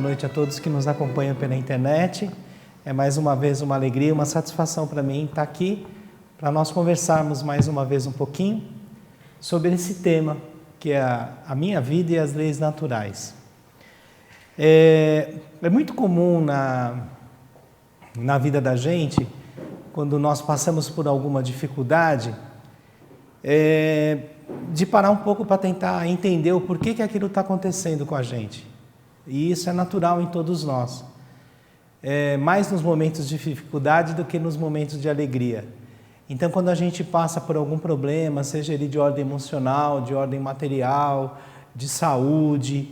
boa noite a todos que nos acompanham pela internet. É mais uma vez uma alegria, uma satisfação para mim estar aqui para nós conversarmos mais uma vez um pouquinho sobre esse tema, que é a minha vida e as leis naturais. É muito comum na vida da gente, quando nós passamos por alguma dificuldade, de parar um pouco para tentar entender o porquê que aquilo está acontecendo com a gente. E isso é natural em todos nós. Mais nos momentos de dificuldade do que nos momentos de alegria. Então, quando a gente passa por algum problema, seja ele de ordem emocional, de ordem material, de saúde,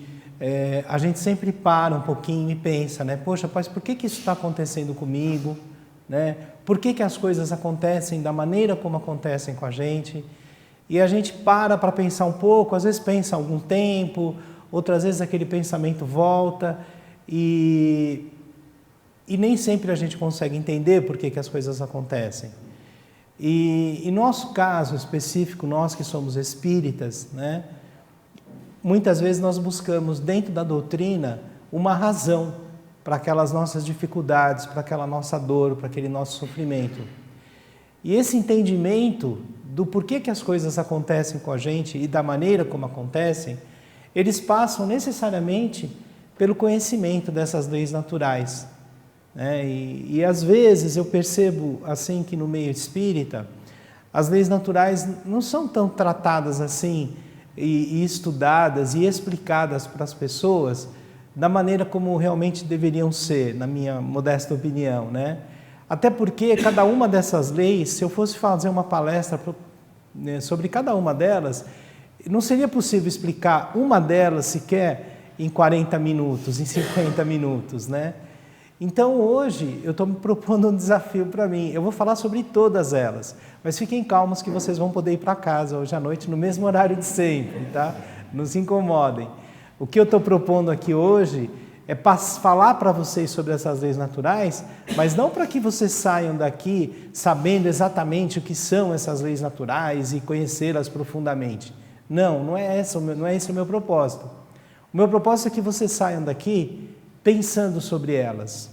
a gente sempre para um pouquinho e pensa, né? Poxa, mas por que isso está acontecendo comigo? Né? Por que as coisas acontecem da maneira como acontecem com a gente? E a gente para pensar um pouco, às vezes pensa algum tempo, outras vezes aquele pensamento volta e nem sempre a gente consegue entender por que as coisas acontecem. E em nosso caso específico, nós que somos espíritas, né, muitas vezes nós buscamos dentro da doutrina uma razão para aquelas nossas dificuldades, para aquela nossa dor, para aquele nosso sofrimento. E esse entendimento do porquê que as coisas acontecem com a gente e da maneira como acontecem, eles passam necessariamente pelo conhecimento dessas leis naturais. E às vezes eu percebo assim que no meio espírita as leis naturais não são tão tratadas assim e estudadas e explicadas para as pessoas da maneira como realmente deveriam ser, na minha modesta opinião, né? Até porque cada uma dessas leis, se eu fosse fazer uma palestra sobre cada uma delas, não seria possível explicar uma delas sequer em 40 minutos, em 50 minutos, né? Então hoje eu estou me propondo um desafio para mim. Eu vou falar sobre todas elas, mas fiquem calmos que vocês vão poder ir para casa hoje à noite no mesmo horário de sempre, tá? Não se incomodem. O que eu estou propondo aqui hoje é falar para vocês sobre essas leis naturais, mas não para que vocês saiam daqui sabendo exatamente o que são essas leis naturais e conhecê-las profundamente. Não é esse o meu propósito. O meu propósito é que vocês saiam daqui pensando sobre elas.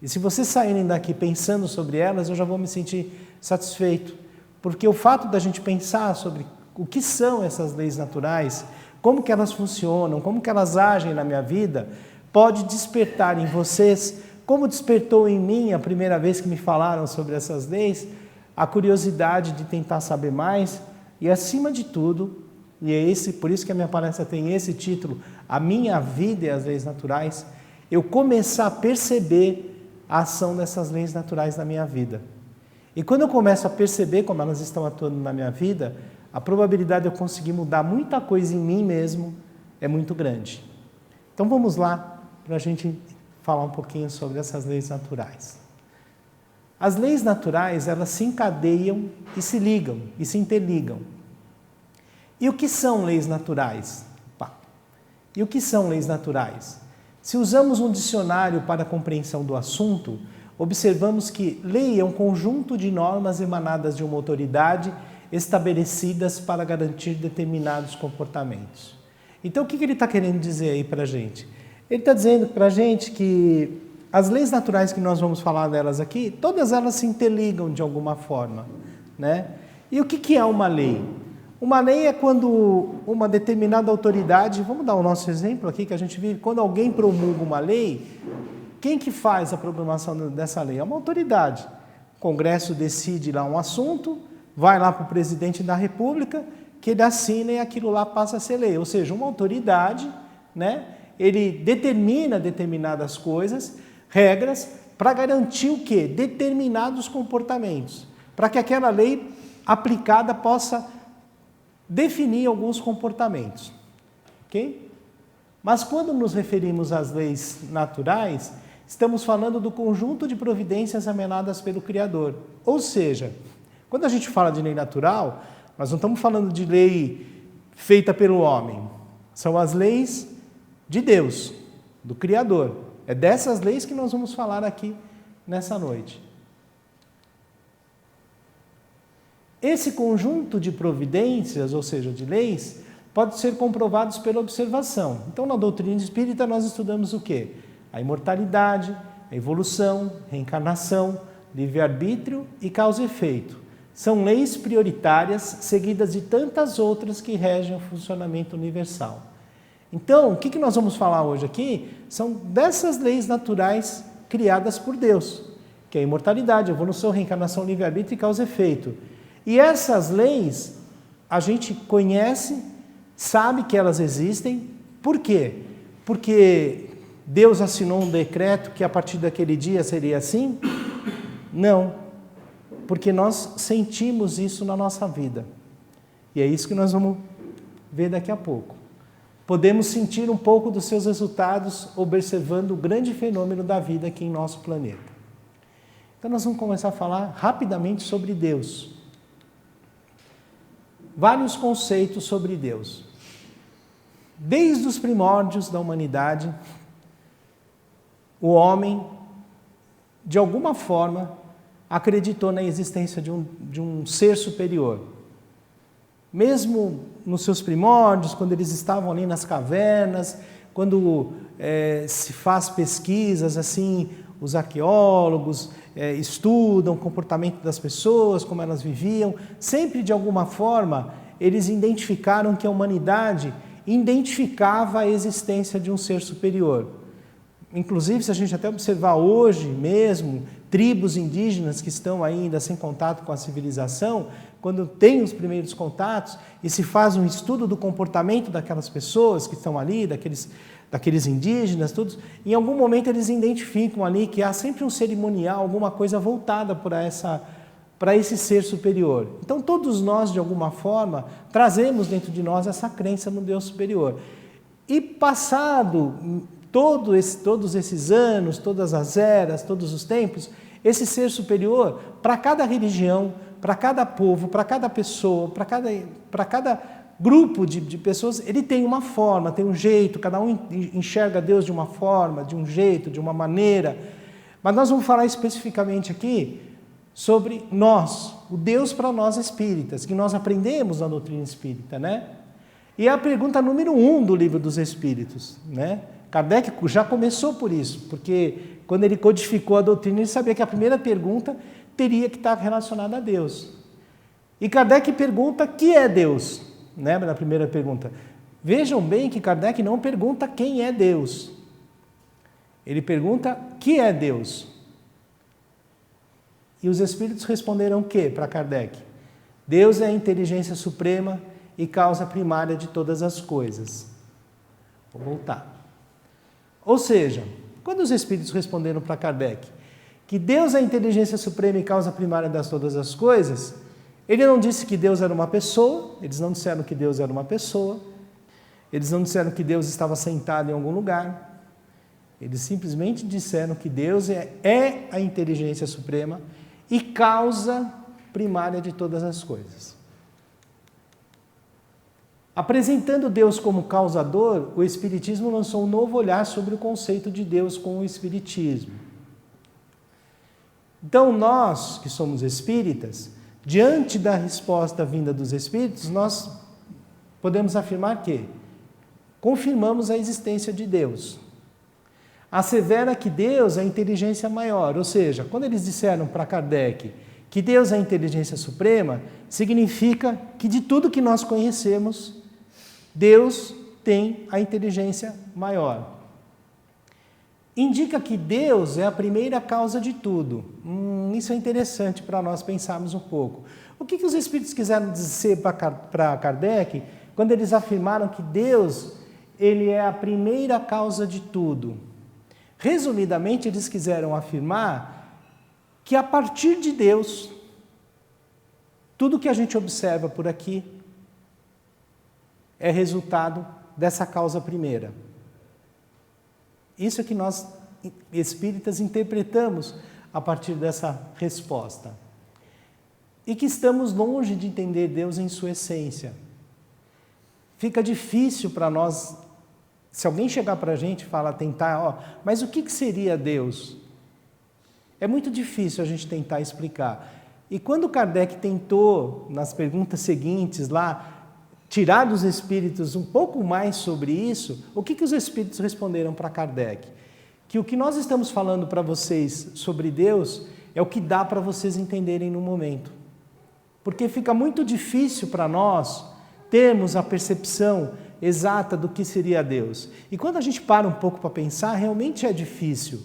E se vocês saírem daqui pensando sobre elas, eu já vou me sentir satisfeito. Porque o fato da gente pensar sobre o que são essas leis naturais, como que elas funcionam, como que elas agem na minha vida, pode despertar em vocês, como despertou em mim a primeira vez que me falaram sobre essas leis, a curiosidade de tentar saber mais e, acima de tudo, e por isso que a minha palestra tem esse título, A Minha Vida e as Leis Naturais, eu começar a perceber a ação dessas leis naturais na minha vida. E quando eu começo a perceber como elas estão atuando na minha vida, a probabilidade de eu conseguir mudar muita coisa em mim mesmo é muito grande. Então vamos lá para a gente falar um pouquinho sobre essas leis naturais. As leis naturais, elas se encadeiam e se ligam, e se interligam. E o que são leis naturais? E o que são leis naturais? Se usamos um dicionário para a compreensão do assunto, observamos que lei é um conjunto de normas emanadas de uma autoridade estabelecidas para garantir determinados comportamentos. Então, o que ele está querendo dizer aí para a gente? Ele está dizendo para a gente que as leis naturais que nós vamos falar delas aqui, todas elas se interligam de alguma forma, né? E o que é uma lei? Uma lei é quando uma determinada autoridade, vamos dar o nosso exemplo aqui que a gente vive, quando alguém promulga uma lei, quem que faz a promulgação dessa lei? É uma autoridade. O Congresso decide lá um assunto, vai lá para o presidente da República, que ele assina e aquilo lá passa a ser lei. Ou seja, uma autoridade, né, ele determina determinadas coisas, regras, para garantir o quê? Determinados comportamentos. Para que aquela lei aplicada possa definir alguns comportamentos. Ok? Mas quando nos referimos às leis naturais, estamos falando do conjunto de providências emanadas pelo Criador. Ou seja, quando a gente fala de lei natural, nós não estamos falando de lei feita pelo homem. São as leis de Deus, do Criador. É dessas leis que nós vamos falar aqui nessa noite. Esse conjunto de providências, ou seja, de leis, podem ser comprovados pela observação. Então, na doutrina espírita, nós estudamos o quê? A imortalidade, a evolução, reencarnação, livre-arbítrio e causa e efeito. São leis prioritárias seguidas de tantas outras que regem o funcionamento universal. Então, o que nós vamos falar hoje aqui são dessas leis naturais criadas por Deus, que é a imortalidade, a evolução, reencarnação, livre-arbítrio e causa e efeito. E essas leis a gente conhece, sabe que elas existem. Por quê? Porque Deus assinou um decreto que a partir daquele dia seria assim? Não. Porque nós sentimos isso na nossa vida. E é isso que nós vamos ver daqui a pouco. Podemos sentir um pouco dos seus resultados observando o grande fenômeno da vida aqui em nosso planeta. Então nós vamos começar a falar rapidamente sobre Deus. Vários conceitos sobre Deus. Desde os primórdios da humanidade, o homem, de alguma forma, acreditou na existência de um ser superior. Mesmo nos seus primórdios, quando eles estavam ali nas cavernas, quando se faz pesquisas, assim, os arqueólogos estudam o comportamento das pessoas, como elas viviam, sempre de alguma forma eles identificaram que a humanidade identificava a existência de um ser superior. Inclusive, se a gente até observar hoje mesmo, tribos indígenas que estão ainda sem contato com a civilização, quando tem os primeiros contatos e se faz um estudo do comportamento daquelas pessoas que estão ali, daqueles indígenas, todos, em algum momento eles identificam ali que há sempre um cerimonial, alguma coisa voltada para esse ser superior. Então todos nós, de alguma forma, trazemos dentro de nós essa crença no Deus superior. E passado todos esses anos, todas as eras, todos os tempos, esse ser superior, para cada religião, para cada povo, para cada pessoa, para cada grupo de pessoas, ele tem uma forma, tem um jeito, cada um enxerga Deus de uma forma, de um jeito, de uma maneira. Mas nós vamos falar especificamente aqui sobre nós, o Deus para nós espíritas, que nós aprendemos na doutrina espírita, né? E é a pergunta número 1 do Livro dos Espíritos, né? Kardec já começou por isso, porque quando ele codificou a doutrina, ele sabia que a primeira pergunta teria que estar relacionada a Deus. E Kardec pergunta: que é Deus? Lembra da primeira pergunta? Vejam bem que Kardec não pergunta quem é Deus. Ele pergunta: que é Deus? E os Espíritos responderam o quê para Kardec? Deus é a inteligência suprema e causa primária de todas as coisas. Vou voltar. Ou seja, quando os Espíritos responderam para Kardec que Deus é a inteligência suprema e causa primária de todas as coisas, ele não disse que Deus era uma pessoa, eles não disseram que Deus era uma pessoa, eles não disseram que Deus estava sentado em algum lugar, eles simplesmente disseram que Deus é a inteligência suprema e causa primária de todas as coisas. Apresentando Deus como causador, o Espiritismo lançou um novo olhar sobre o conceito de Deus com o Espiritismo. Então, nós, que somos espíritas, diante da resposta vinda dos Espíritos, nós podemos afirmar que confirmamos a existência de Deus. Assevera que Deus é a inteligência maior, ou seja, quando eles disseram para Kardec que Deus é a inteligência suprema, significa que de tudo que nós conhecemos, Deus tem a inteligência maior. Indica que Deus é a primeira causa de tudo. Isso é interessante para nós pensarmos um pouco. O que os Espíritos quiseram dizer para Kardec quando eles afirmaram que Deus ele é a primeira causa de tudo? Resumidamente, eles quiseram afirmar que a partir de Deus, tudo que a gente observa por aqui é resultado dessa causa primeira. Isso é que nós, espíritas, interpretamos a partir dessa resposta. E que estamos longe de entender Deus em sua essência. Fica difícil para nós, se alguém chegar para a gente e falar, tentar, mas o que seria Deus? É muito difícil a gente tentar explicar. E quando Kardec tentou, nas perguntas seguintes lá, tirar dos espíritos um pouco mais sobre isso, o que os espíritos responderam para Kardec? Que o que nós estamos falando para vocês sobre Deus é o que dá para vocês entenderem no momento. Porque fica muito difícil para nós termos a percepção exata do que seria Deus. E quando a gente para um pouco para pensar, realmente é difícil.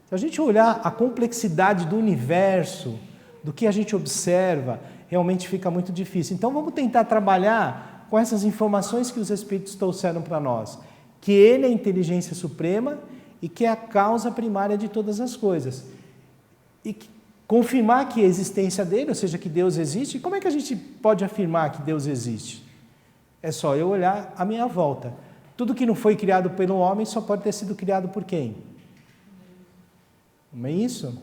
Se a gente olhar a complexidade do universo, do que a gente observa, realmente fica muito difícil. Então vamos tentar trabalhar com essas informações que os Espíritos trouxeram para nós. Que Ele é a inteligência suprema e que é a causa primária de todas as coisas. E confirmar que a existência dele, ou seja, que Deus existe. E como é que a gente pode afirmar que Deus existe? É só eu olhar à minha volta. Tudo que não foi criado pelo homem só pode ter sido criado por quem? Não é isso?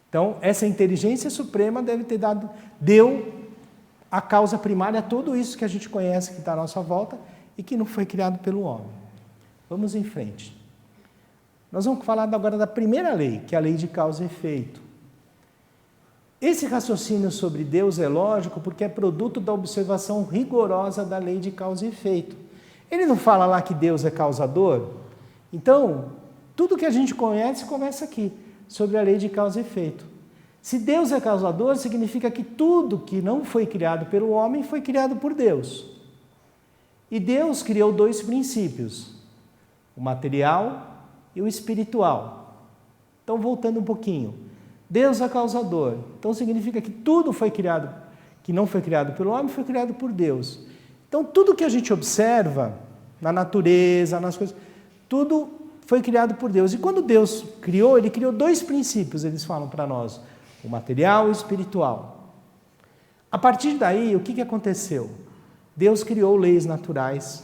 Então, essa inteligência suprema deu a causa primária a tudo isso que a gente conhece que está à nossa volta e que não foi criado pelo homem. Vamos em frente. Nós vamos falar agora da primeira lei, que é a lei de causa e efeito. Esse raciocínio sobre Deus é lógico porque é produto da observação rigorosa da lei de causa e efeito. Ele não fala lá que Deus é causador? Então, tudo que a gente conhece começa aqui, sobre a lei de causa e efeito. Se Deus é causador, significa que tudo que não foi criado pelo homem foi criado por Deus. E Deus criou dois princípios, o material e o espiritual. Então, voltando um pouquinho. Deus é causador, então significa que tudo foi criado, que não foi criado pelo homem, foi criado por Deus. Então tudo que a gente observa na natureza, nas coisas, tudo foi criado por Deus. E quando Deus criou, Ele criou dois princípios, eles falam para nós, o material e o espiritual. A partir daí, o que aconteceu? Deus criou leis naturais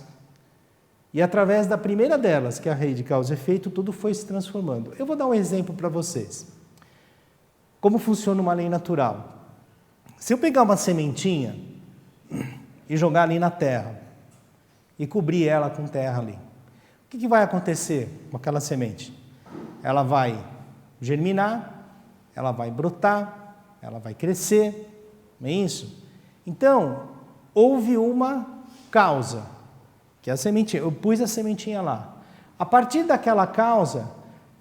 e através da primeira delas, que é a lei de causa e efeito, tudo foi se transformando. Eu vou dar um exemplo para vocês. Como funciona uma lei natural? Se eu pegar uma sementinha e jogar ali na terra e cobrir ela com terra ali, o que vai acontecer com aquela semente? Ela vai germinar, ela vai brotar, ela vai crescer, não é isso? Então, houve uma causa, que é a sementinha. Eu pus a sementinha lá. A partir daquela causa,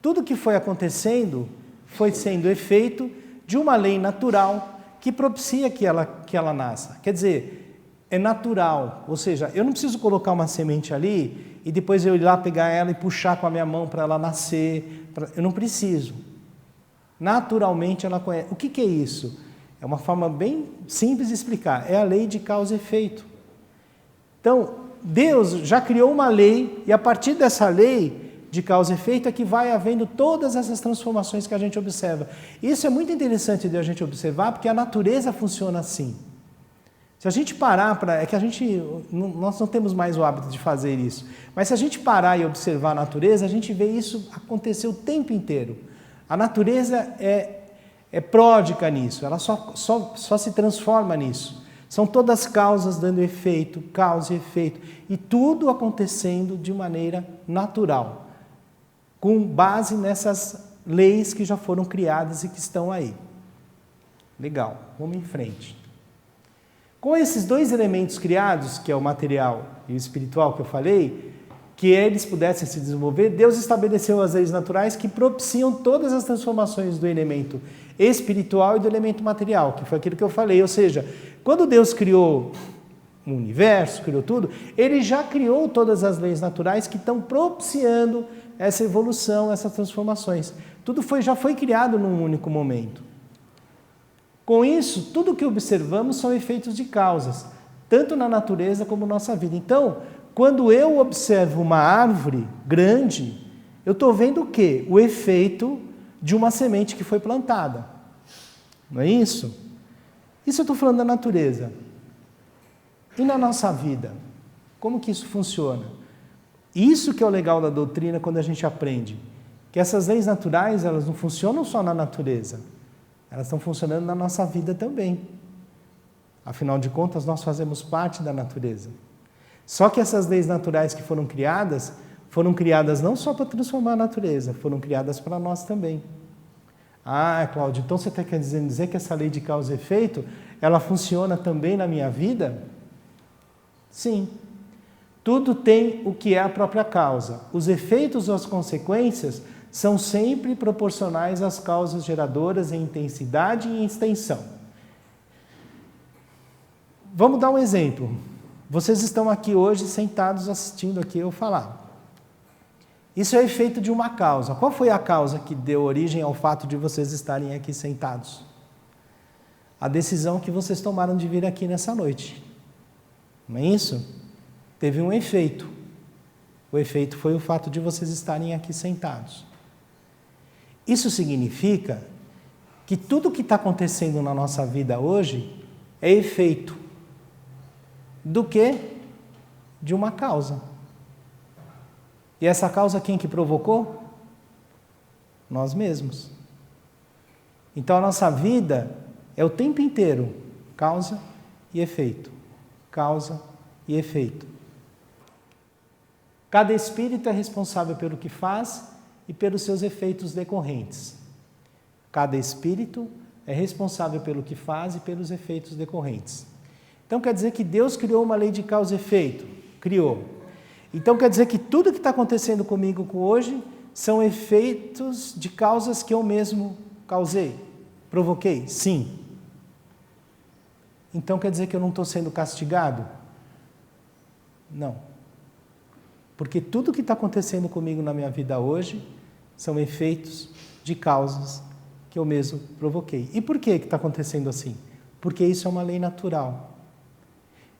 tudo que foi acontecendo foi sendo efeito de uma lei natural que propicia que ela nasça. Quer dizer, é natural, ou seja, eu não preciso colocar uma semente ali e depois eu ir lá pegar ela e puxar com a minha mão para ela nascer. Eu não preciso. Naturalmente ela conhece. O que é isso? É uma forma bem simples de explicar. É a lei de causa e efeito. Então, Deus já criou uma lei e a partir dessa lei de causa e efeito é que vai havendo todas essas transformações que a gente observa. Isso é muito interessante de a gente observar, porque a natureza funciona assim. Se a gente parar para... É que nós não temos mais o hábito de fazer isso, mas se a gente parar e observar a natureza, a gente vê isso acontecer o tempo inteiro. A natureza é pródiga nisso, ela só se transforma nisso. São todas causas dando efeito, causa e efeito, e tudo acontecendo de maneira natural, com base nessas leis que já foram criadas e que estão aí. Legal, vamos em frente. Com esses dois elementos criados, que é o material e o espiritual que eu falei, que eles pudessem se desenvolver, Deus estabeleceu as leis naturais que propiciam todas as transformações do elemento espiritual e do elemento material, que foi aquilo que eu falei. Ou seja, quando Deus criou o universo, criou tudo, Ele já criou todas as leis naturais que estão propiciando essa evolução, essas transformações. Tudo já foi criado num único momento. Com isso, tudo que observamos são efeitos de causas, tanto na natureza como na nossa vida. Então, quando eu observo uma árvore grande, eu estou vendo o quê? O efeito de uma semente que foi plantada. Não é isso? Isso eu estou falando da natureza. E na nossa vida? Como que isso funciona? Isso que é o legal da doutrina quando a gente aprende. Que essas leis naturais, elas não funcionam só na natureza. Elas estão funcionando na nossa vida também. Afinal de contas, nós fazemos parte da natureza. Só que essas leis naturais que foram criadas não só para transformar a natureza, foram criadas para nós também. Ah, Cláudio, então você está querendo dizer que essa lei de causa e efeito, ela funciona também na minha vida? Sim. Tudo tem o que é a própria causa. Os efeitos ou as consequências são sempre proporcionais às causas geradoras em intensidade e em extensão. Vamos dar um exemplo. Vocês estão aqui hoje sentados assistindo aqui eu falar. Isso é efeito de uma causa. Qual foi a causa que deu origem ao fato de vocês estarem aqui sentados? A decisão que vocês tomaram de vir aqui nessa noite. Não é isso? Teve um efeito. O efeito foi o fato de vocês estarem aqui sentados. Isso significa que tudo o que está acontecendo na nossa vida hoje é efeito do quê? De uma causa. E essa causa quem que provocou? Nós mesmos. Então a nossa vida é o tempo inteiro causa e efeito. Causa e efeito. Cada espírito é responsável pelo que faz e pelos seus efeitos decorrentes. Cada espírito é responsável pelo que faz e pelos efeitos decorrentes. Então quer dizer que Deus criou uma lei de causa e efeito? Criou. Então quer dizer que tudo que está acontecendo comigo hoje são efeitos de causas que eu mesmo causei, provoquei? Sim. Então quer dizer que eu não estou sendo castigado? Não. Porque tudo que está acontecendo comigo na minha vida hoje são efeitos de causas que eu mesmo provoquei. E por que está acontecendo assim? Porque isso é uma lei natural.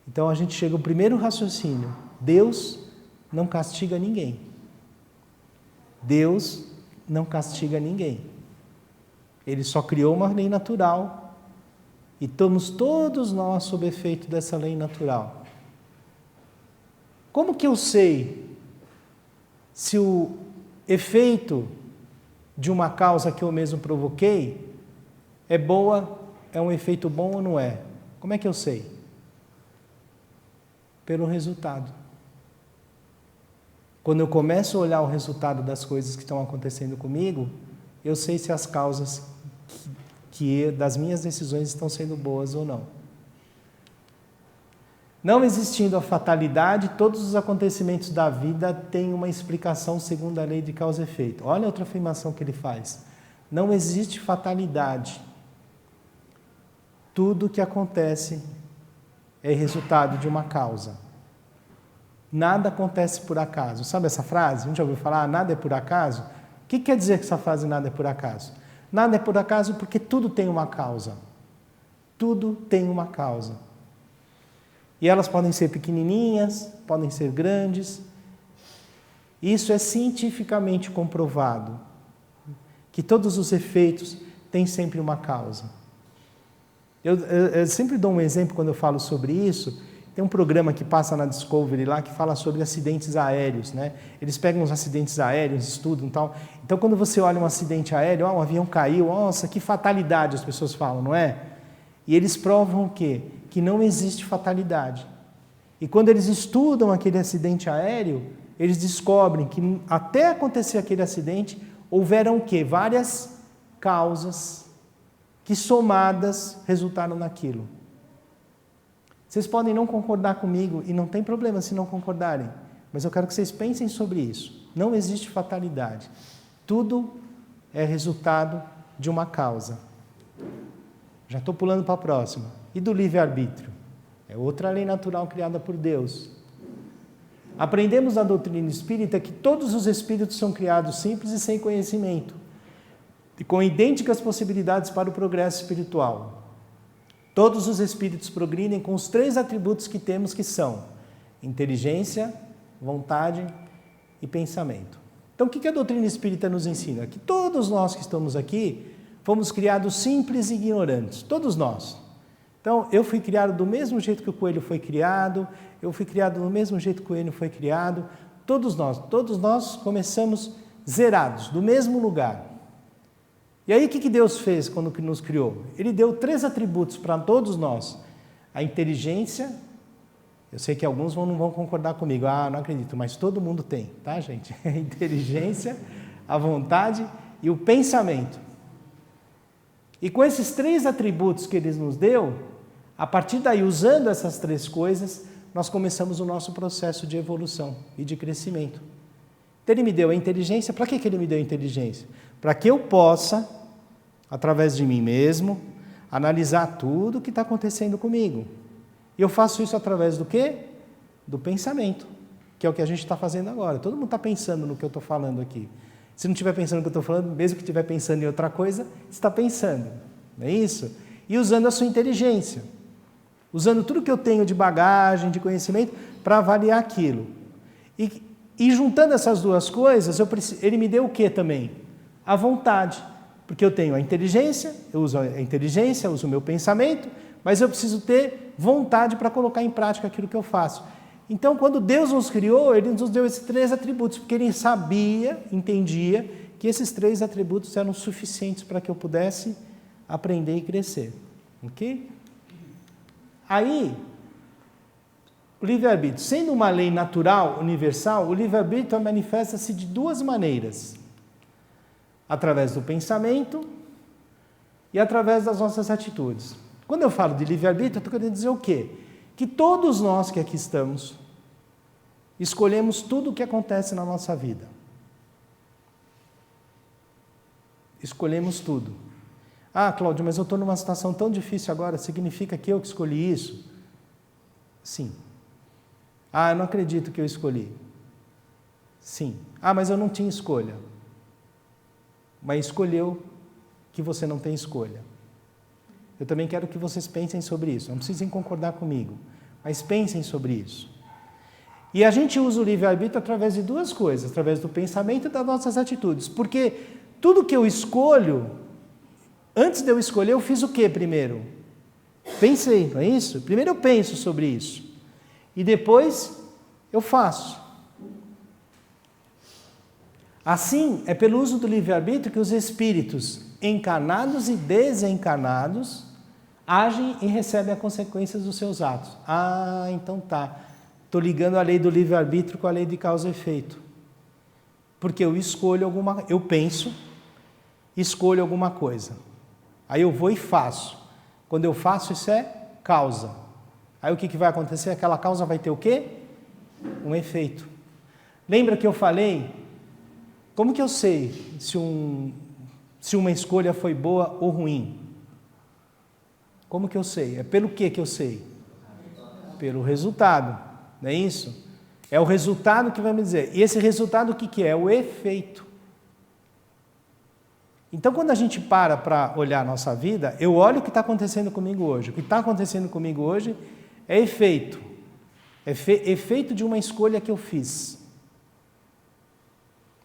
Então a gente chega ao primeiro raciocínio. Deus não castiga ninguém. Deus não castiga ninguém. Ele só criou uma lei natural e estamos todos nós sob efeito dessa lei natural. Como que eu sei se o efeito de uma causa que eu mesmo provoquei é boa, é um efeito bom ou não é? Como é que eu sei? Pelo resultado. Quando eu começo a olhar o resultado das coisas que estão acontecendo comigo, eu sei se as causas das minhas decisões estão sendo boas ou não. Não existindo a fatalidade, todos os acontecimentos da vida têm uma explicação segundo a lei de causa e efeito. Olha a outra afirmação que ele faz. Não existe fatalidade. Tudo que acontece é resultado de uma causa. Nada acontece por acaso. Sabe essa frase? A gente já ouviu falar, nada é por acaso? O que quer dizer que essa frase nada é por acaso? Nada é por acaso porque tudo tem uma causa. Tudo tem uma causa. E elas podem ser pequenininhas, podem ser grandes. Isso é cientificamente comprovado, que todos os efeitos têm sempre uma causa. Eu sempre dou um exemplo quando eu falo sobre isso. Tem um programa que passa na Discovery lá que fala sobre acidentes aéreos, né? Eles pegam os acidentes aéreos, estudam e tal. Então, quando você olha um acidente aéreo, um avião caiu, nossa, que fatalidade, as pessoas falam, não é? E eles provam o quê? Que não existe fatalidade. E quando eles estudam aquele acidente aéreo, eles descobrem que até acontecer aquele acidente, houveram o quê? Várias causas que somadas resultaram naquilo. Vocês podem não concordar comigo e não tem problema se não concordarem, mas eu quero que vocês pensem sobre isso. Não existe fatalidade. Tudo é resultado de uma causa. Já estou pulando para a próxima. E do livre-arbítrio? É outra lei natural criada por Deus. Aprendemos na doutrina espírita que todos os espíritos são criados simples e sem conhecimento, e com idênticas possibilidades para o progresso espiritual. Todos os espíritos progridem com os 3 atributos que temos, que são inteligência, vontade e pensamento. Então, o que a doutrina espírita nos ensina? Que todos nós que estamos aqui fomos criados simples e ignorantes, todos nós. Então, eu fui criado do mesmo jeito que o coelho foi criado, eu fui criado do mesmo jeito que o coelho foi criado, todos nós começamos zerados, do mesmo lugar. E aí o que Deus fez quando nos criou? Ele deu 3 atributos para todos nós. A inteligência, eu sei que alguns não vão concordar comigo, não acredito, mas todo mundo tem, tá, gente? A inteligência, a vontade e o pensamento. E com esses 3 atributos que Ele nos deu, a partir daí, usando essas 3 coisas, nós começamos o nosso processo de evolução e de crescimento. Então ele me deu a inteligência, para que ele me deu a inteligência? Para que eu possa, através de mim mesmo, analisar tudo o que está acontecendo comigo. E eu faço isso através do quê? Do pensamento, que é o que a gente está fazendo agora. Todo mundo está pensando no que eu estou falando aqui. Se não estiver pensando no que eu estou falando, mesmo que estiver pensando em outra coisa, está pensando. Não é isso? E usando a sua inteligência. Usando tudo que eu tenho de bagagem, de conhecimento, para avaliar aquilo. E juntando essas duas coisas, ele me deu o quê também? A vontade. Porque eu tenho a inteligência, eu uso a inteligência, eu uso o meu pensamento, mas eu preciso ter vontade para colocar em prática aquilo que eu faço. Então, quando Deus nos criou, Ele nos deu esses 3 atributos, porque Ele sabia, entendia, que esses 3 atributos eram suficientes para que eu pudesse aprender e crescer. Ok? Aí, o livre-arbítrio, sendo uma lei natural, universal, o livre-arbítrio manifesta-se de 2 maneiras. Através do pensamento e através das nossas atitudes. Quando eu falo de livre-arbítrio, eu estou querendo dizer o quê? Que todos nós que aqui estamos, escolhemos tudo o que acontece na nossa vida. Escolhemos tudo. Ah, Cláudio, mas eu estou numa situação tão difícil agora, significa que eu que escolhi isso? Sim. Ah, eu não acredito que eu escolhi. Sim. Ah, mas eu não tinha escolha. Mas escolheu que você não tem escolha. Eu também quero que vocês pensem sobre isso. Não precisem concordar comigo, mas pensem sobre isso. E a gente usa o livre-arbítrio através de 2 coisas, através do pensamento e das nossas atitudes. Porque tudo que eu escolho, antes de eu escolher, eu fiz o quê primeiro? Pensei, não é isso? Primeiro eu penso sobre isso. E depois eu faço. Assim, é pelo uso do livre-arbítrio que os espíritos encarnados e desencarnados agem e recebem as consequências dos seus atos. Ah, então tá. Estou ligando a lei do livre-arbítrio com a lei de causa e efeito. Porque eu penso, escolho alguma coisa. Aí eu vou e faço. Quando eu faço, isso é causa. Aí o que vai acontecer? Aquela causa vai ter o quê? Um efeito. Lembra que eu falei? Como que eu sei se uma escolha foi boa ou ruim? Como que eu sei? É pelo que eu sei? Pelo resultado, não é isso? É o resultado que vai me dizer. E esse resultado o que é? É o efeito. Então, quando a gente para olhar a nossa vida, eu olho o que está acontecendo comigo hoje. O que está acontecendo comigo hoje é efeito. Efeito de uma escolha que eu fiz.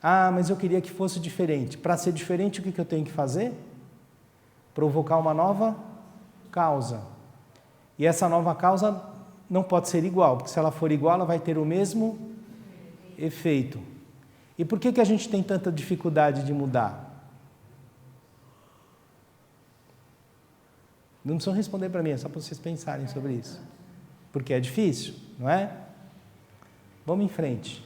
Ah, mas eu queria que fosse diferente. Para ser diferente, o que eu tenho que fazer? Provocar uma nova causa. E essa nova causa não pode ser igual, porque se ela for igual, ela vai ter o mesmo efeito. E por que a gente tem tanta dificuldade de mudar? Não precisam responder para mim, é só para vocês pensarem sobre isso. Porque é difícil, não é? Vamos em frente.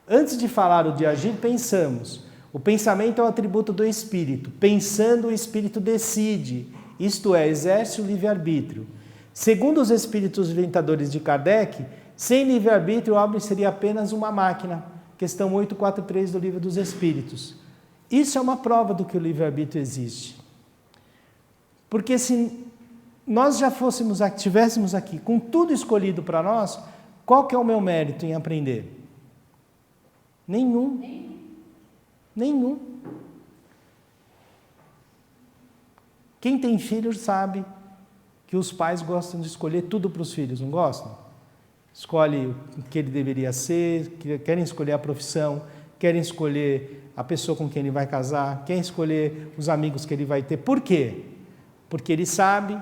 Antes de falar o de agir, pensamos. O pensamento é um atributo do espírito. Pensando, o espírito decide, isto é, exerce o livre-arbítrio. Segundo os espíritos inventadores de Kardec, sem livre-arbítrio, o homem seria apenas uma máquina. Questão 843 do Livro dos Espíritos. Isso é uma prova do que o livre-arbítrio existe. Porque se nós já estivéssemos aqui com tudo escolhido para nós, qual que é o meu mérito em aprender? Nenhum. Quem tem filhos sabe que os pais gostam de escolher tudo para os filhos, não gostam? Escolhe o que ele deveria ser, querem escolher a profissão, querem escolher a pessoa com quem ele vai casar, querem escolher os amigos que ele vai ter. Por quê? Porque ele sabe,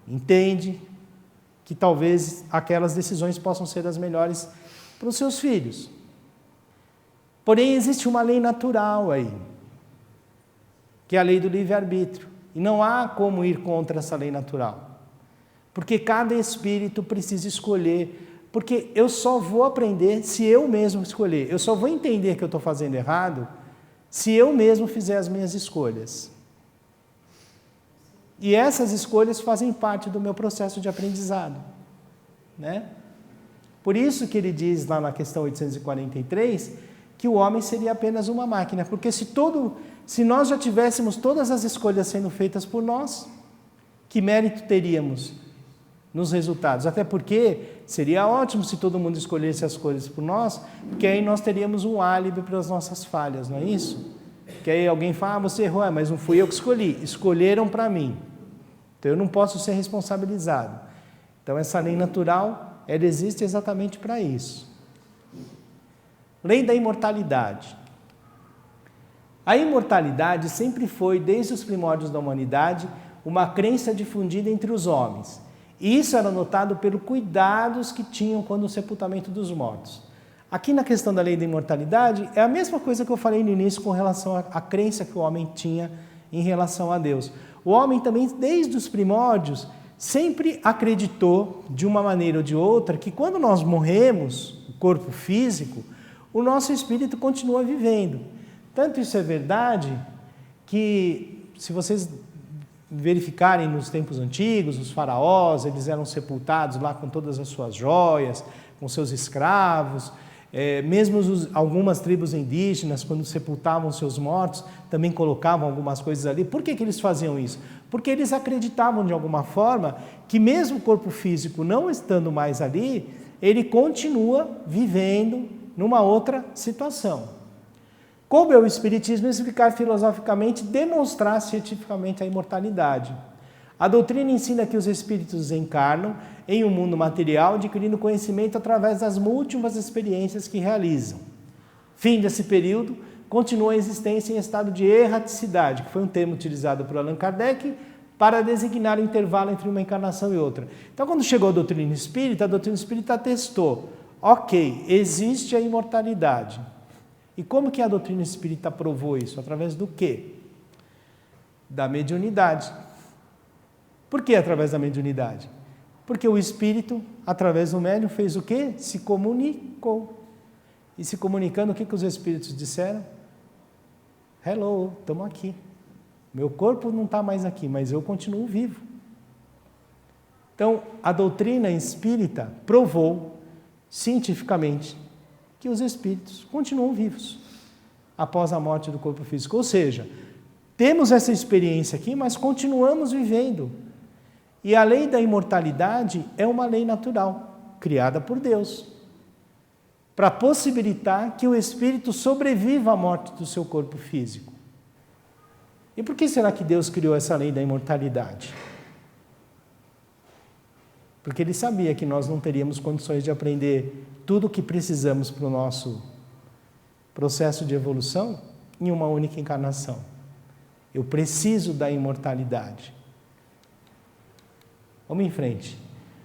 entende que talvez aquelas decisões possam ser as melhores para os seus filhos. Porém, existe uma lei natural aí, que é a lei do livre-arbítrio. E não há como ir contra essa lei natural. Porque cada espírito precisa escolher. Porque eu só vou aprender se eu mesmo escolher. Eu só vou entender que eu estou fazendo errado se eu mesmo fizer as minhas escolhas. E essas escolhas fazem parte do meu processo de aprendizado, né? Por isso que ele diz lá na questão 843 que o homem seria apenas uma máquina, porque se nós já tivéssemos todas as escolhas sendo feitas por nós, que mérito teríamos nos resultados? Até porque seria ótimo se todo mundo escolhesse as coisas por nós, porque aí nós teríamos um álibi para as nossas falhas, não é isso? Que aí alguém fala, você errou, mas não fui eu que escolhi, escolheram para mim. Então eu não posso ser responsabilizado. Então essa lei natural, ela existe exatamente para isso. Lei da imortalidade. A imortalidade sempre foi, desde os primórdios da humanidade, uma crença difundida entre os homens. E isso era notado pelos cuidados que tinham quando o sepultamento dos mortos. Aqui na questão da lei da imortalidade, é a mesma coisa que eu falei no início com relação à crença que o homem tinha em relação a Deus. O homem também, desde os primórdios, sempre acreditou, de uma maneira ou de outra, que quando nós morremos, o corpo físico, o nosso espírito continua vivendo. Tanto isso é verdade que, se vocês verificarem nos tempos antigos, os faraós, eles eram sepultados lá com todas as suas joias, com seus escravos, mesmo algumas tribos indígenas, quando sepultavam seus mortos, também colocavam algumas coisas ali. Por que eles faziam isso? Porque eles acreditavam de alguma forma que mesmo o corpo físico não estando mais ali, ele continua vivendo numa outra situação. Coube ao Espiritismo explicar filosoficamente, demonstrar cientificamente a imortalidade. A doutrina ensina que os espíritos encarnam em um mundo material, adquirindo conhecimento através das múltiplas experiências que realizam. Fim desse período, continua a existência em estado de erraticidade, que foi um termo utilizado por Allan Kardec para designar o intervalo entre uma encarnação e outra. Então, quando chegou a doutrina espírita atestou, ok, existe a imortalidade. E como que a doutrina espírita provou isso? Através do quê? Da mediunidade. Por que através da mediunidade? Porque o espírito, através do médium, fez o quê? Se comunicou. E se comunicando, o que os espíritos disseram? Hello, estamos aqui. Meu corpo não está mais aqui, mas eu continuo vivo. Então, a doutrina espírita provou, cientificamente, que os espíritos continuam vivos após a morte do corpo físico. Ou seja, temos essa experiência aqui, mas continuamos vivendo. E a lei da imortalidade é uma lei natural, criada por Deus, para possibilitar que o espírito sobreviva à morte do seu corpo físico. E por que será que Deus criou essa lei da imortalidade? Porque Ele sabia que nós não teríamos condições de aprender tudo o que precisamos para o nosso processo de evolução em uma única encarnação. Eu preciso da imortalidade. Vamos em frente.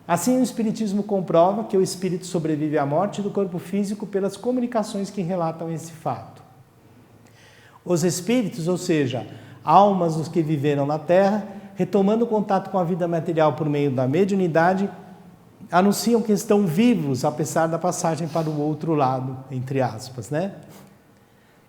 Assim, o Espiritismo comprova que o espírito sobrevive à morte do corpo físico pelas comunicações que relatam esse fato. Os espíritos, ou seja, almas dos que viveram na Terra, retomando o contato com a vida material por meio da mediunidade, anunciam que estão vivos, apesar da passagem para o outro lado, entre aspas,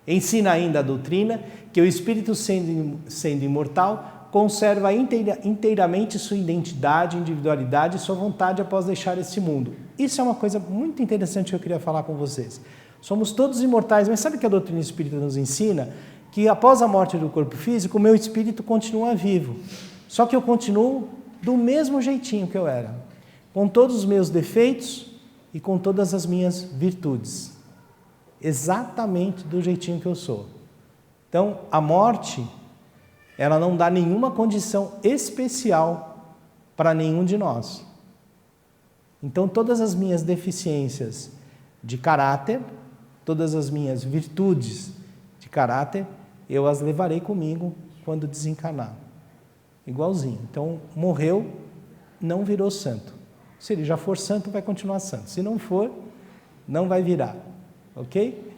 Ensina ainda a doutrina que o espírito, sendo imortal, conserva inteiramente sua identidade, individualidade e sua vontade após deixar esse mundo. Isso é uma coisa muito interessante que eu queria falar com vocês. Somos todos imortais, mas sabe que a doutrina espírita nos ensina? Que após a morte do corpo físico, o meu espírito continua vivo. Só que eu continuo do mesmo jeitinho que eu era, com todos os meus defeitos e com todas as minhas virtudes. Exatamente do jeitinho que eu sou. Então, a morte, ela não dá nenhuma condição especial para nenhum de nós. Então, todas as minhas deficiências de caráter, todas as minhas virtudes de caráter, eu as levarei comigo quando desencarnar. Igualzinho. Então, morreu, não virou santo. Se ele já for santo, vai continuar santo. Se não for, não vai virar. Ok?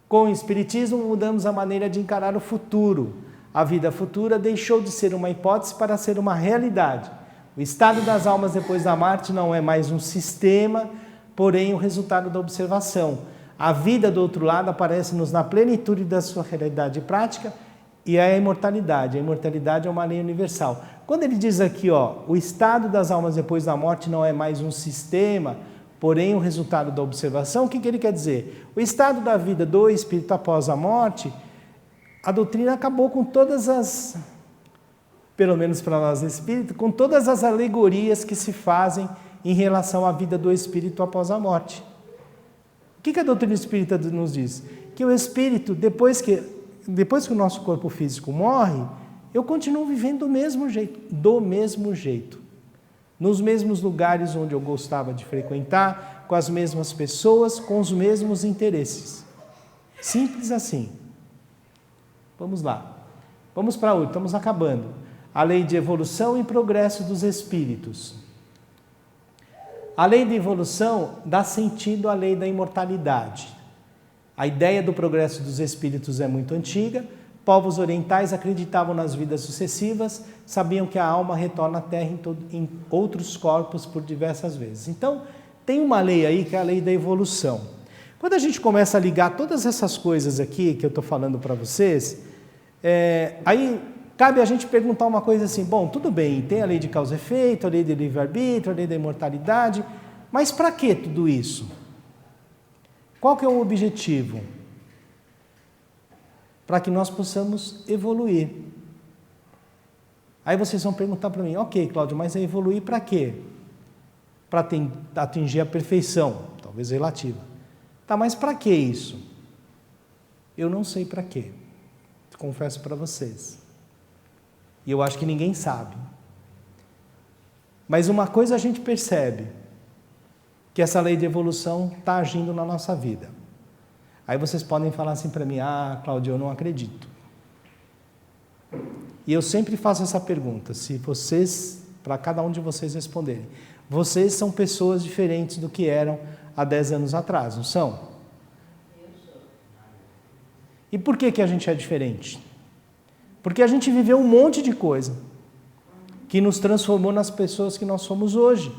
Com o Espiritismo, mudamos a maneira de encarar o futuro. A vida futura deixou de ser uma hipótese para ser uma realidade. O estado das almas depois da morte não é mais um sistema, porém o resultado da observação. A vida do outro lado aparece-nos na plenitude da sua realidade prática e é a imortalidade. A imortalidade é uma lei universal. Quando ele diz aqui, o estado das almas depois da morte não é mais um sistema, porém o resultado da observação. O que ele quer dizer? O estado da vida do espírito após a morte, a doutrina acabou com todas as, pelo menos para nós espíritos, com todas as alegorias que se fazem em relação à vida do espírito após a morte. O que a doutrina espírita nos diz? Que o espírito, depois que o nosso corpo físico morre, eu continuo vivendo do mesmo jeito, nos mesmos lugares onde eu gostava de frequentar, com as mesmas pessoas, com os mesmos interesses. Simples assim. Vamos lá. Vamos para hoje, estamos acabando. A lei de evolução e progresso dos espíritos. A lei de evolução dá sentido à lei da imortalidade. A ideia do progresso dos espíritos é muito antiga. Povos orientais acreditavam nas vidas sucessivas, sabiam que a alma retorna à Terra em outros corpos por diversas vezes. Então, tem uma lei aí que é a lei da evolução. Quando a gente começa a ligar todas essas coisas aqui que eu estou falando para vocês, aí cabe a gente perguntar uma coisa assim, bom, tudo bem, tem a lei de causa e efeito, a lei do livre-arbítrio, a lei da imortalidade, mas para que tudo isso? Qual que é o objetivo? Para que nós possamos evoluir. Aí vocês vão perguntar para mim, ok, Cláudio, mas é evoluir para quê? Para atingir a perfeição, talvez relativa. Tá, mas para que isso? Eu não sei para quê, confesso para vocês. E eu acho que ninguém sabe. Mas uma coisa a gente percebe, que essa lei de evolução está agindo na nossa vida. Aí vocês podem falar assim para mim, Cláudio, eu não acredito. E eu sempre faço essa pergunta, se vocês, para cada um de vocês responderem, vocês são pessoas diferentes do que eram há 10 anos atrás, não são? Eu sou. E por que a gente é diferente? Porque a gente viveu um monte de coisa que nos transformou nas pessoas que nós somos hoje.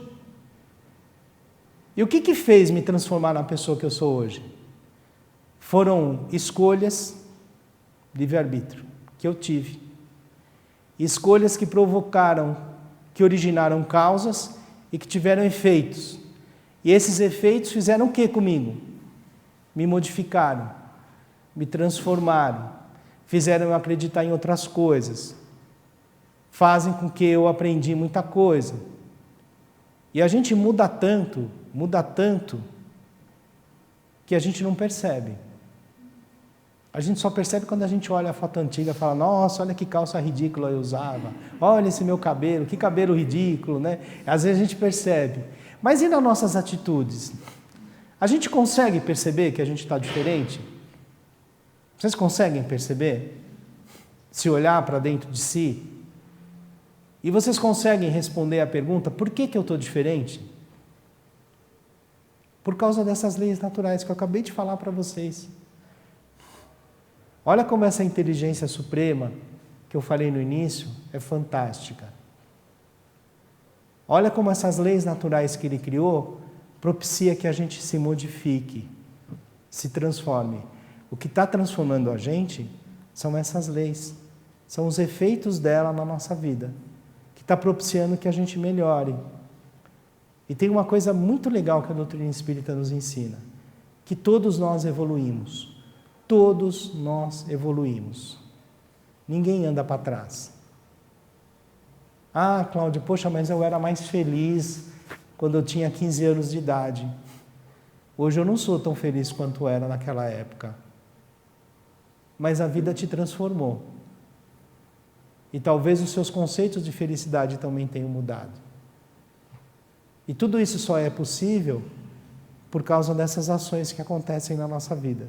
E o que fez me transformar na pessoa que eu sou hoje? Foram escolhas, livre-arbítrio, que eu tive. Escolhas que provocaram, que originaram causas e que tiveram efeitos. E esses efeitos fizeram o que comigo? Me modificaram, me transformaram, fizeram eu acreditar em outras coisas, fazem com que eu aprendi muita coisa. E a gente muda tanto, que a gente não percebe. A gente só percebe quando a gente olha a foto antiga e fala, nossa, olha que calça ridícula eu usava, olha esse meu cabelo, que cabelo ridículo, né? Às vezes a gente percebe. Mas e nas nossas atitudes? A gente consegue perceber que a gente está diferente? Vocês conseguem perceber? Se olhar para dentro de si? E vocês conseguem responder a pergunta, por que eu estou diferente? Por causa dessas leis naturais que eu acabei de falar para vocês. Olha como essa inteligência suprema, que eu falei no início, é fantástica. Olha como essas leis naturais que ele criou, propicia que a gente se modifique, se transforme. O que está transformando a gente são essas leis, são os efeitos dela na nossa vida, que está propiciando que a gente melhore. E tem uma coisa muito legal que a doutrina espírita nos ensina, que todos nós evoluímos. Todos nós evoluímos. Ninguém anda para trás. Cláudio, poxa, mas eu era mais feliz quando eu tinha 15 anos de idade. Hoje eu não sou tão feliz quanto era naquela época. Mas a vida te transformou. E talvez os seus conceitos de felicidade também tenham mudado. E tudo isso só é possível por causa dessas ações que acontecem na nossa vida.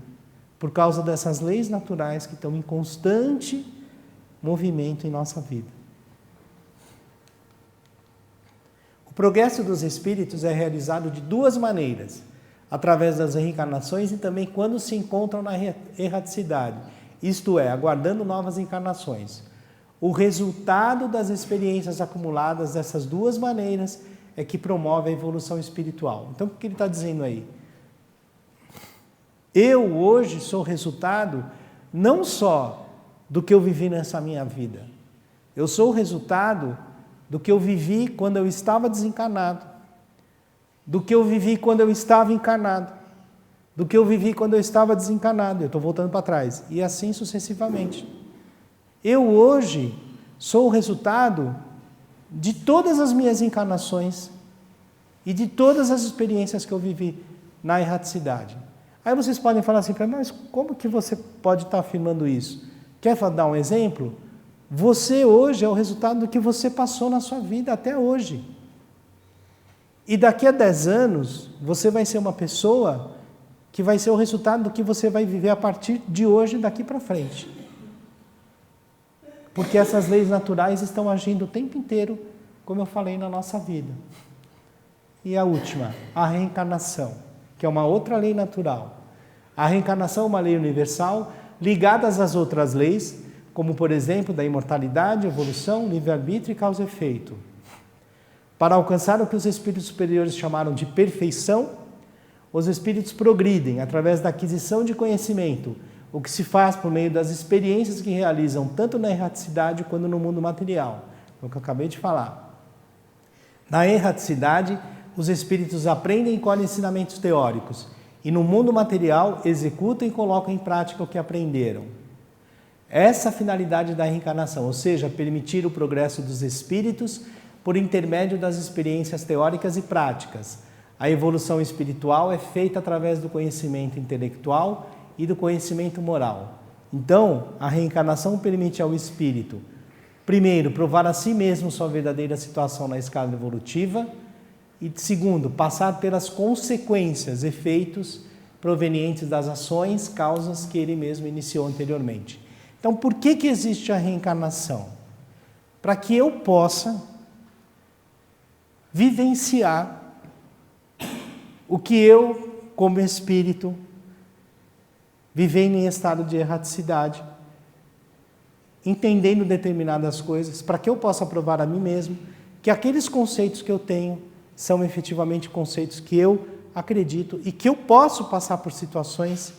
Por causa dessas leis naturais que estão em constante movimento em nossa vida. O progresso dos espíritos é realizado de duas maneiras, através das reencarnações e também quando se encontram na erraticidade, isto é, aguardando novas encarnações. O resultado das experiências acumuladas dessas duas maneiras é que promove a evolução espiritual. Então, o que ele está dizendo aí? Eu hoje sou resultado não só do que eu vivi nessa minha vida. Eu sou o resultado do que eu vivi quando eu estava desencarnado. do que eu vivi quando eu estava encarnado, do que eu vivi quando eu estava desencarnado. Eu estou voltando para trás. E assim sucessivamente. Eu hoje sou o resultado de todas as minhas encarnações e de todas as experiências que eu vivi na erraticidade. Aí vocês podem falar assim para mim, mas como que você pode estar afirmando isso? Quer dar um exemplo? Você hoje é o resultado do que você passou na sua vida até hoje. E daqui a 10 anos, você vai ser uma pessoa que vai ser o resultado do que você vai viver a partir de hoje, daqui para frente. Porque essas leis naturais estão agindo o tempo inteiro, como eu falei, na nossa vida. E a última, a reencarnação, que é uma outra lei natural. A reencarnação é uma lei universal, ligada às outras leis, como por exemplo, da imortalidade, evolução, livre-arbítrio e causa e efeito. Para alcançar o que os espíritos superiores chamaram de perfeição, os espíritos progridem através da aquisição de conhecimento, o que se faz por meio das experiências que realizam tanto na erraticidade quanto no mundo material. É o que eu acabei de falar. Na erraticidade, os espíritos aprendem e colhem ensinamentos teóricos, e no mundo material executam e colocam em prática o que aprenderam. Essa é a finalidade da reencarnação, ou seja, permitir o progresso dos espíritos por intermédio das experiências teóricas e práticas. A evolução espiritual é feita através do conhecimento intelectual e do conhecimento moral. Então, a reencarnação permite ao espírito, primeiro, provar a si mesmo sua verdadeira situação na escala evolutiva e, segundo, passar pelas consequências, efeitos provenientes das ações, causas que ele mesmo iniciou anteriormente. Então, por que existe a reencarnação? Para que eu possa vivenciar o que eu, como espírito, vivei em estado de erraticidade, entendendo determinadas coisas, para que eu possa provar a mim mesmo que aqueles conceitos que eu tenho são efetivamente conceitos que eu acredito e que eu posso passar por situações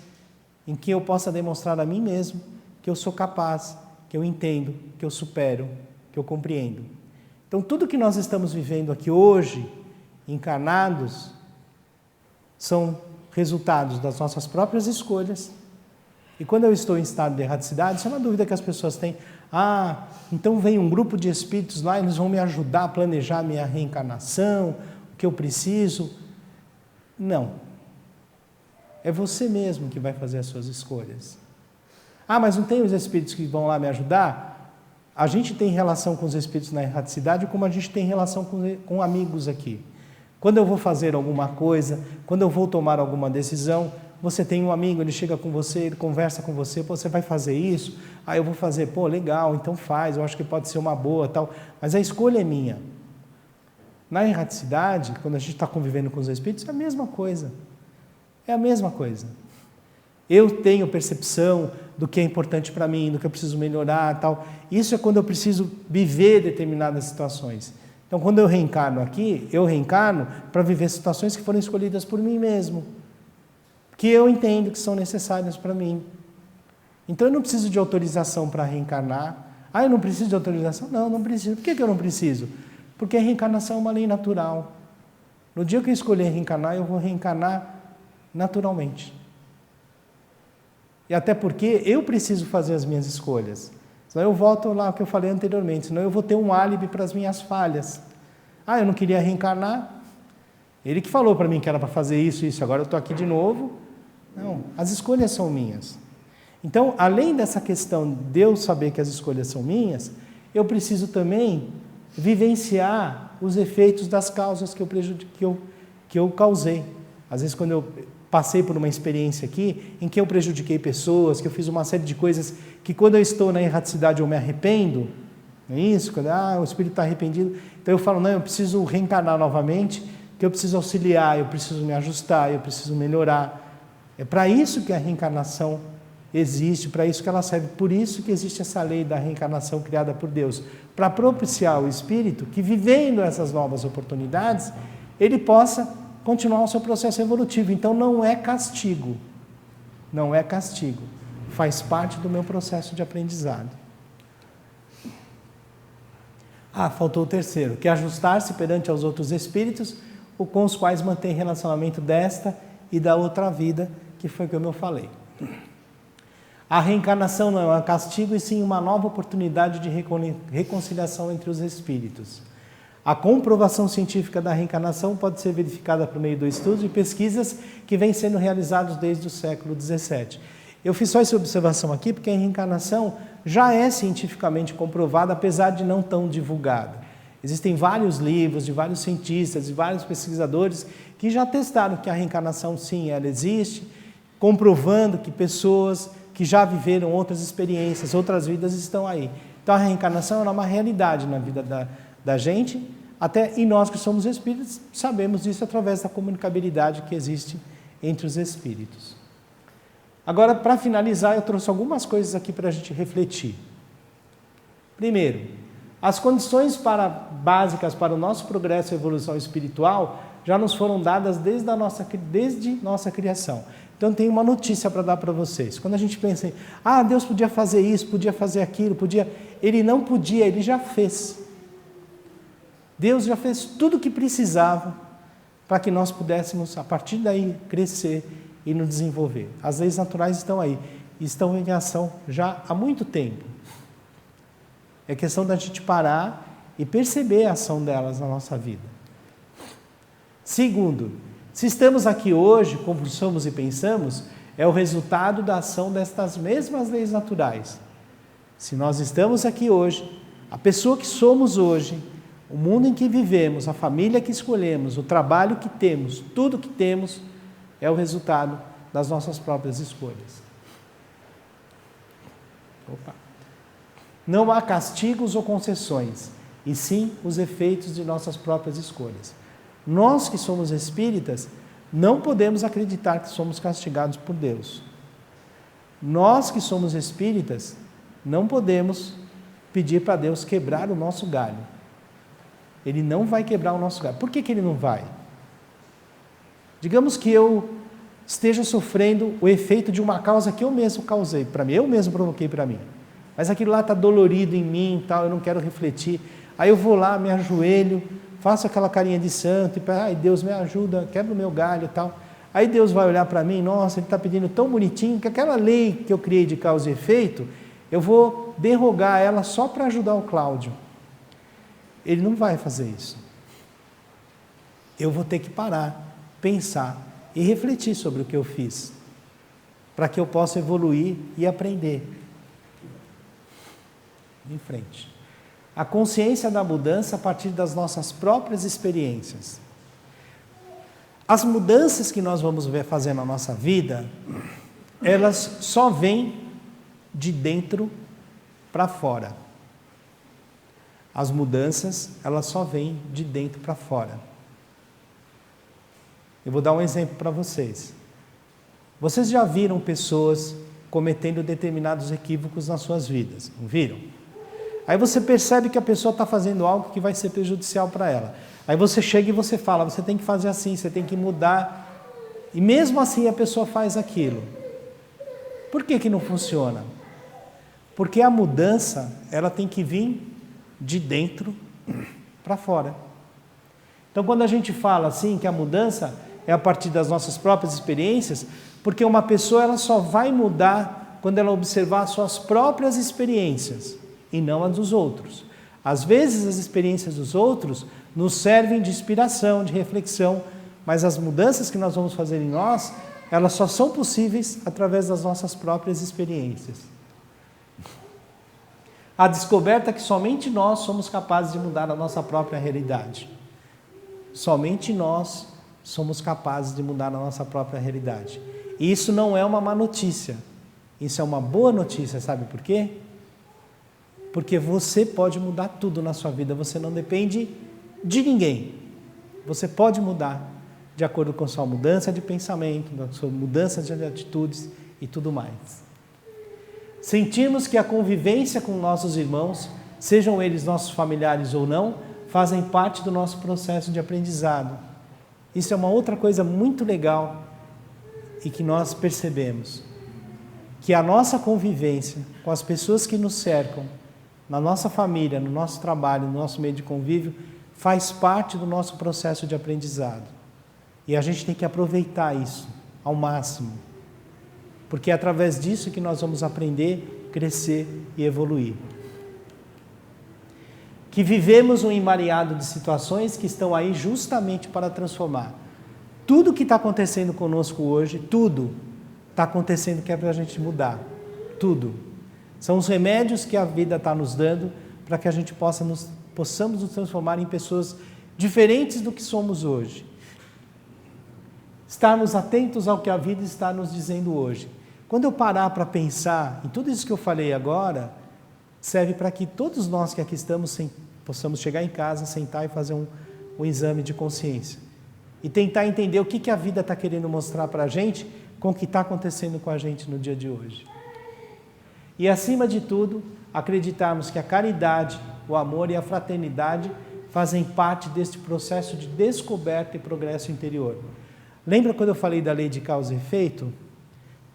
em que eu possa demonstrar a mim mesmo que eu sou capaz, que eu entendo, que eu supero, que eu compreendo. Então, tudo que nós estamos vivendo aqui hoje, encarnados, são resultados das nossas próprias escolhas. E quando eu estou em estado de erraticidade, isso é uma dúvida que as pessoas têm. Então vem um grupo de espíritos lá e eles vão me ajudar a planejar a minha reencarnação, o que eu preciso. Não. É você mesmo que vai fazer as suas escolhas. Mas não tem os espíritos que vão lá me ajudar? A gente tem relação com os espíritos na erraticidade como a gente tem relação com amigos aqui. Quando eu vou fazer alguma coisa, quando eu vou tomar alguma decisão, você tem um amigo, ele chega com você, ele conversa com você, você vai fazer isso? Eu vou fazer, legal, então faz, eu acho que pode ser uma boa, tal. Mas a escolha é minha. Na erraticidade, quando a gente está convivendo com os espíritos, é a mesma coisa. É a mesma coisa. Eu tenho percepção do que é importante para mim, do que eu preciso melhorar, tal. Isso é quando eu preciso viver determinadas situações. Então, quando eu reencarno aqui, eu reencarno para viver situações que foram escolhidas por mim mesmo, que eu entendo que são necessárias para mim. Então, eu não preciso de autorização para reencarnar. Eu não preciso de autorização? Não, não preciso. Por que eu não preciso? Porque a reencarnação é uma lei natural. No dia que eu escolher reencarnar, eu vou reencarnar naturalmente. E até porque eu preciso fazer as minhas escolhas. Senão eu volto lá ao que eu falei anteriormente, senão eu vou ter um álibi para as minhas falhas. Eu não queria reencarnar. Ele que falou para mim que era para fazer isso, agora eu estou aqui de novo. Não, as escolhas são minhas. Então, além dessa questão de eu saber que as escolhas são minhas, eu preciso também vivenciar os efeitos das causas que eu causei. Às vezes, quando eu passei por uma experiência aqui, em que eu prejudiquei pessoas, que eu fiz uma série de coisas que quando eu estou na erraticidade eu me arrependo, não é isso? Quando o espírito está arrependido, então eu falo, não, eu preciso reencarnar novamente, que eu preciso auxiliar, eu preciso me ajustar, eu preciso melhorar. É para isso que a reencarnação existe, para isso que ela serve, por isso que existe essa lei da reencarnação criada por Deus, para propiciar o espírito que, vivendo essas novas oportunidades, ele possa continuar o seu processo evolutivo. Então não é castigo, não é castigo, faz parte do meu processo de aprendizado. Faltou o terceiro, que é ajustar-se perante aos outros espíritos, com os quais mantém relacionamento desta e da outra vida, que foi como eu falei. A reencarnação não é um castigo, e sim uma nova oportunidade de reconciliação entre os espíritos. A comprovação científica da reencarnação pode ser verificada por meio do estudo e pesquisas que vêm sendo realizados desde o século XVII. Eu fiz só essa observação aqui porque a reencarnação já é cientificamente comprovada, apesar de não tão divulgada. Existem vários livros de vários cientistas e vários pesquisadores que já testaram que a reencarnação, sim, ela existe, comprovando que pessoas que já viveram outras experiências, outras vidas estão aí. Então a reencarnação é uma realidade na vida da gente, até e nós que somos espíritos sabemos disso através da comunicabilidade que existe entre os espíritos. Agora, para finalizar, eu trouxe algumas coisas aqui para a gente refletir. Primeiro, as condições básicas para o nosso progresso e evolução espiritual já nos foram dadas desde nossa criação. Então, tem uma notícia para dar para vocês. Quando a gente pensa em, Deus podia fazer isso, podia fazer aquilo, Ele não podia, Ele já fez. Deus já fez tudo o que precisava para que nós pudéssemos, a partir daí, crescer e nos desenvolver. As leis naturais estão aí, estão em ação já há muito tempo. É questão da gente parar e perceber a ação delas na nossa vida. Segundo, se estamos aqui hoje, como somos e pensamos, é o resultado da ação destas mesmas leis naturais. Se nós estamos aqui hoje, a pessoa que somos hoje, o mundo em que vivemos, a família que escolhemos, o trabalho que temos, tudo que temos, é o resultado das nossas próprias escolhas. Não há castigos ou concessões, e sim os efeitos de nossas próprias escolhas. Nós que somos espíritas, não podemos acreditar que somos castigados por Deus. Nós que somos espíritas, não podemos pedir para Deus quebrar o nosso galho. Ele não vai quebrar o nosso galho. Por que Ele não vai? Digamos que eu esteja sofrendo o efeito de uma causa que eu mesmo causei para mim, eu mesmo provoquei para mim. Mas aquilo lá está dolorido em mim e tal, eu não quero refletir. Aí eu vou lá, me ajoelho, faço aquela carinha de santo, e Deus me ajuda, quebra o meu galho e tal. Aí Deus vai olhar para mim, nossa, Ele está pedindo tão bonitinho, que aquela lei que eu criei de causa e efeito, eu vou derrogar ela só para ajudar o Cláudio. Ele não vai fazer isso. Eu vou ter que parar, pensar e refletir sobre o que eu fiz, para que eu possa evoluir e aprender. Em frente. A consciência da mudança a partir das nossas próprias experiências. As mudanças que nós vamos fazer na nossa vida, elas só vêm de dentro para fora. As mudanças, elas só vêm de dentro para fora. Eu vou dar um exemplo para vocês. Vocês já viram pessoas cometendo determinados equívocos nas suas vidas, não viram? Aí você percebe que a pessoa está fazendo algo que vai ser prejudicial para ela. Aí você chega e você fala, você tem que fazer assim, você tem que mudar. E mesmo assim a pessoa faz aquilo. Por que não funciona? Porque a mudança, ela tem que vir de dentro para fora. Então quando a gente fala assim, que a mudança é a partir das nossas próprias experiências, porque uma pessoa ela só vai mudar quando ela observar as suas próprias experiências e não as dos outros. Às vezes as experiências dos outros nos servem de inspiração, de reflexão, mas as mudanças que nós vamos fazer em nós, elas só são possíveis através das nossas próprias experiências. A descoberta que somente nós somos capazes de mudar a nossa própria realidade. Somente nós somos capazes de mudar a nossa própria realidade. E isso não é uma má notícia. Isso é uma boa notícia, sabe por quê? Porque você pode mudar tudo na sua vida, você não depende de ninguém. Você pode mudar de acordo com a sua mudança de pensamento, com a sua mudança de atitudes e tudo mais. Sentimos que a convivência com nossos irmãos, sejam eles nossos familiares ou não, fazem parte do nosso processo de aprendizado. Isso é uma outra coisa muito legal e que nós percebemos. Que a nossa convivência com as pessoas que nos cercam, na nossa família, no nosso trabalho, no nosso meio de convívio, faz parte do nosso processo de aprendizado. E a gente tem que aproveitar isso ao máximo, porque é através disso que nós vamos aprender, crescer e evoluir. Que vivemos um emaranhado de situações que estão aí justamente para transformar. Tudo que está acontecendo conosco hoje, tudo está acontecendo que é para a gente mudar. Tudo. São os remédios que a vida está nos dando para que a gente possamos nos transformar em pessoas diferentes do que somos hoje. Estarmos atentos ao que a vida está nos dizendo hoje. Quando eu parar para pensar em tudo isso que eu falei agora, serve para que todos nós que aqui estamos possamos chegar em casa, sentar e fazer um exame de consciência. E tentar entender o que a vida está querendo mostrar para a gente com o que está acontecendo com a gente no dia de hoje. E acima de tudo, acreditarmos que a caridade, o amor e a fraternidade fazem parte deste processo de descoberta e progresso interior. Lembra quando eu falei da lei de causa e efeito?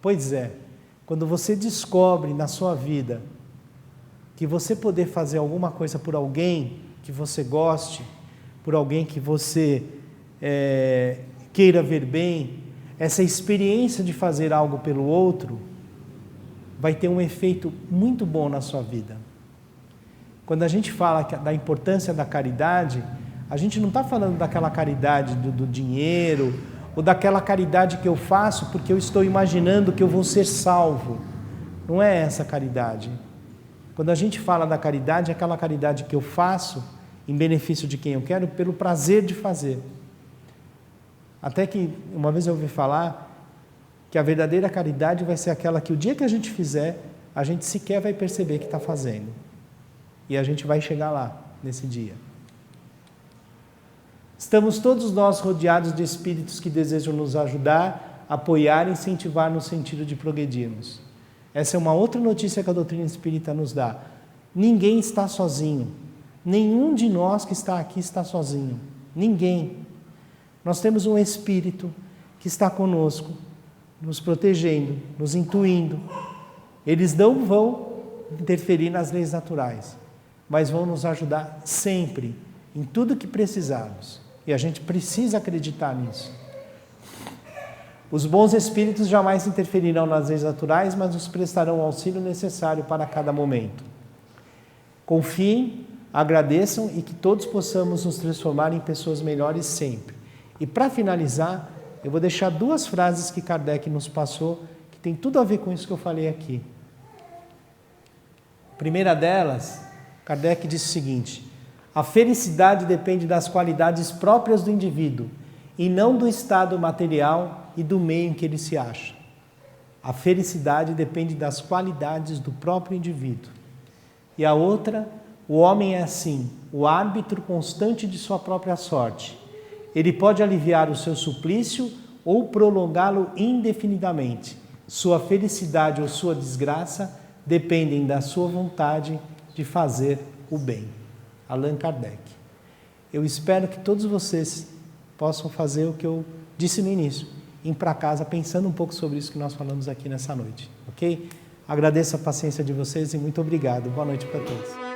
Pois é, quando você descobre na sua vida que você poder fazer alguma coisa por alguém que você goste, por alguém que você queira ver bem, essa experiência de fazer algo pelo outro vai ter um efeito muito bom na sua vida. Quando a gente fala da importância da caridade, a gente não está falando daquela caridade do dinheiro, ou daquela caridade que eu faço porque eu estou imaginando que eu vou ser salvo. Não é essa caridade. Quando a gente fala da caridade, é aquela caridade que eu faço em benefício de quem eu quero, pelo prazer de fazer. Até que uma vez eu ouvi falar que a verdadeira caridade vai ser aquela que o dia que a gente fizer, a gente sequer vai perceber que está fazendo. E a gente vai chegar lá, nesse dia. Estamos todos nós rodeados de espíritos que desejam nos ajudar, apoiar e incentivar no sentido de progredirmos. Essa é uma outra notícia que a doutrina espírita nos dá. Ninguém está sozinho. Nenhum de nós que está aqui está sozinho. Ninguém. Nós temos um espírito que está conosco, nos protegendo, nos intuindo. Eles não vão interferir nas leis naturais, mas vão nos ajudar sempre, em tudo que precisarmos. E a gente precisa acreditar nisso. Os bons espíritos jamais interferirão nas leis naturais, mas nos prestarão o auxílio necessário para cada momento. Confiem, agradeçam e que todos possamos nos transformar em pessoas melhores sempre. E para finalizar, eu vou deixar duas frases que Kardec nos passou, que tem tudo a ver com isso que eu falei aqui. A primeira delas, Kardec disse o seguinte: a felicidade depende das qualidades próprias do indivíduo e não do estado material e do meio em que ele se acha. A felicidade depende das qualidades do próprio indivíduo. E a outra, o homem é assim, o árbitro constante de sua própria sorte. Ele pode aliviar o seu suplício ou prolongá-lo indefinidamente. Sua felicidade ou sua desgraça dependem da sua vontade de fazer o bem. Allan Kardec. Eu espero que todos vocês possam fazer o que eu disse no início, ir para casa pensando um pouco sobre isso que nós falamos aqui nessa noite, ok? Agradeço a paciência de vocês e muito obrigado. Boa noite para todos.